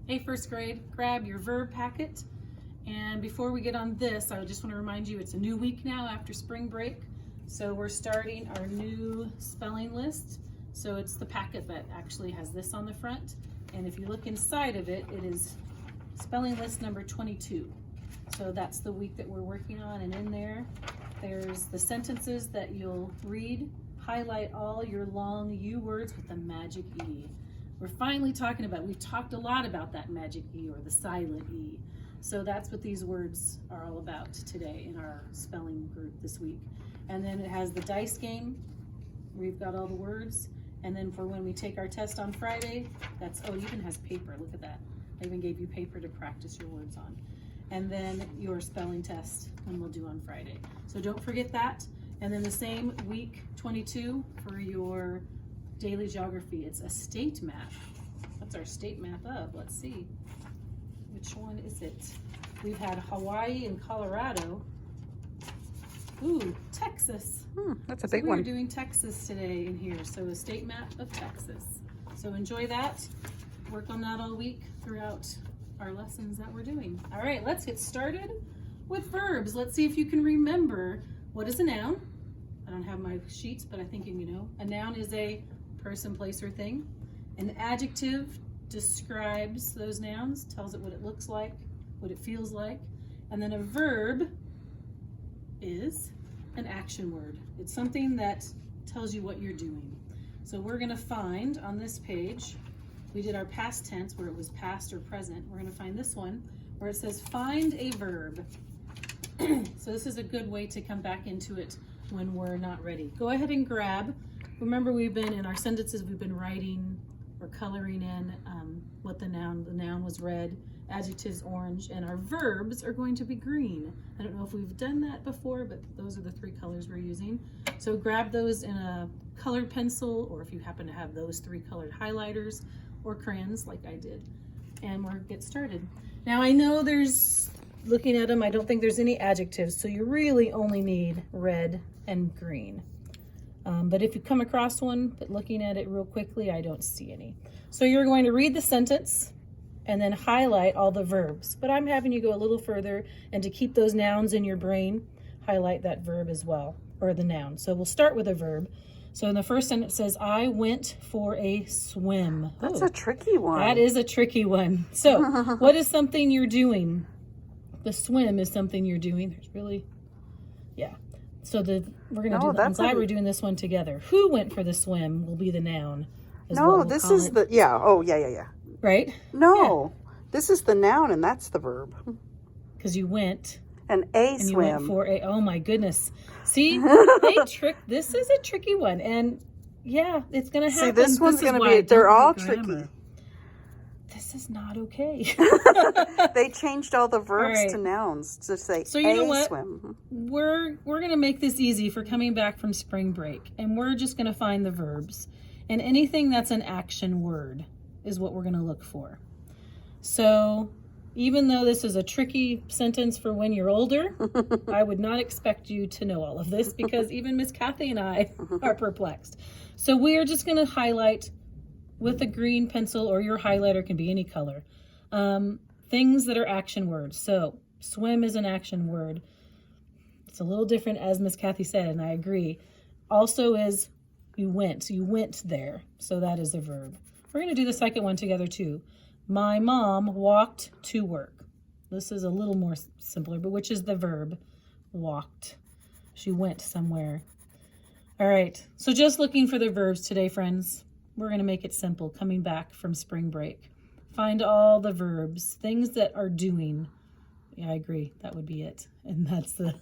Hey, first grade, grab your verb packet. And before we get on this, I just want to remind you it's a new week now after spring break. So we're starting our new spelling list. So it's the packet that actually has this on the front. And if you look inside of it, it is spelling list number 22. So that's the week that we're working on, and in there's the sentences that you'll read. Highlight all your long U words with the magic E. We're finally talking about, we've talked a lot about that magic E or the silent E. So that's what these words are all about today in our spelling group this week. And then it has the dice game. We've got all the words. And then for when we take our test on Friday, it even has paper, look at that. I even gave you paper to practice your words on. And then your spelling test when we'll do on Friday. So don't forget that. And then the same week 22 for your daily geography. It's a state map. What's our state map of? Let's see. Which one is it? We've had Hawaii and Colorado. Ooh, Texas. That's a big one. We're doing Texas today in here. So a state map of Texas. So enjoy that. Work on that all week throughout our lessons that we're doing. All right, let's get started with verbs. Let's see if you can remember what is a noun. I don't have my sheets, but I think you know. A noun is a person, place, or thing. An adjective describes those nouns, tells it what it looks like, what it feels like. And then a verb is an action word. It's something that tells you what you're doing. So we're going to find on this page, we did our past tense where it was past or present. We're going to find this one where it says find a verb. So this is a good way to come back into it when we're not ready. Go ahead and grab. Remember, we've been in our sentences, we've been writing or coloring in what the noun was red, adjectives orange, and our verbs are going to be green. I don't know if we've done that before, but those are the three colors we're using. So grab those in a colored pencil, or if you happen to have those three colored highlighters or crayons like I did, and we'll get started. Now I know looking at them, I don't think there's any adjectives, so you really only need red and green. But if you come across one, but looking at it real quickly, I don't see any. So you're going to read the sentence and then highlight all the verbs. But I'm having you go a little further, and to keep those nouns in your brain, highlight that verb as well, or the noun. So we'll start with a verb. So in the first sentence it says, I went for a swim. That's a tricky one. That is a tricky one. So what is something you're doing? The swim is something you're doing. There's really, yeah. So we're going to do, I'm glad we're doing this one together. Who went for the swim will be the noun. No, this is the, yeah. Oh, yeah. Right? No, this is the noun and that's the verb. Because you went. And swim. You went for a, oh my goodness. See, this is a tricky one. And yeah, it's going to happen. See, this one's going to be, they're all tricky. This is not okay. They changed all the verbs to nouns to say so you know what? Swim. We're going to make this easy for coming back from spring break. And we're just going to find the verbs. And anything that's an action word is what we're going to look for. So even though this is a tricky sentence for when you're older, I would not expect you to know all of this because even Miss Kathy and I are perplexed. So we are just going to highlight with a green pencil, or your highlighter can be any color, things that are action words. So swim is an action word. It's a little different, as Miss Kathy said, and I agree. Also is you went there. So that is a verb. We're going to do the second one together too. My mom walked to work. This is a little more simpler, but which is the verb? Walked. She went somewhere. All right. So just looking for the verbs today, friends. We're going to make it simple coming back from spring break. Find all the verbs, things that are doing. Yeah, I agree. That would be it. And that's the...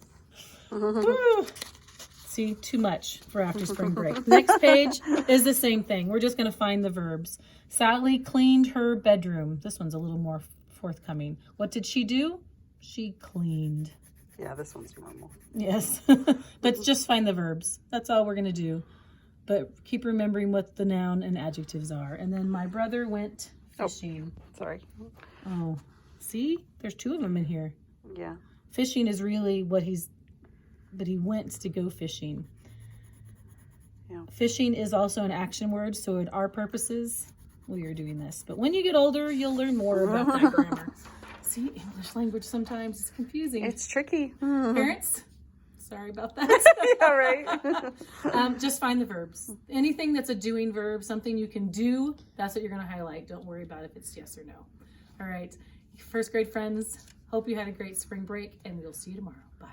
See, too much for after spring break. Next page is the same thing. We're just going to find the verbs. Sally cleaned her bedroom. This one's a little more forthcoming. What did she do? She cleaned. Yeah, this one's normal. Yes. But just find the verbs. That's all we're going to do. But keep remembering what the noun and adjectives are. And then my brother went fishing. Oh, sorry. Oh, see? There's two of them in here. Yeah. Fishing is really what but he went to go fishing. Yeah. Fishing is also an action word, so at our purposes, while you're doing this. But when you get older, you'll learn more about that grammar. See, English language sometimes is confusing. It's tricky. Parents, sorry about that. Yeah, right. Just find the verbs. Anything that's a doing verb, something you can do, that's what you're going to highlight. Don't worry about if it's yes or no. All right. First grade friends, hope you had a great spring break, and we'll see you tomorrow. Bye.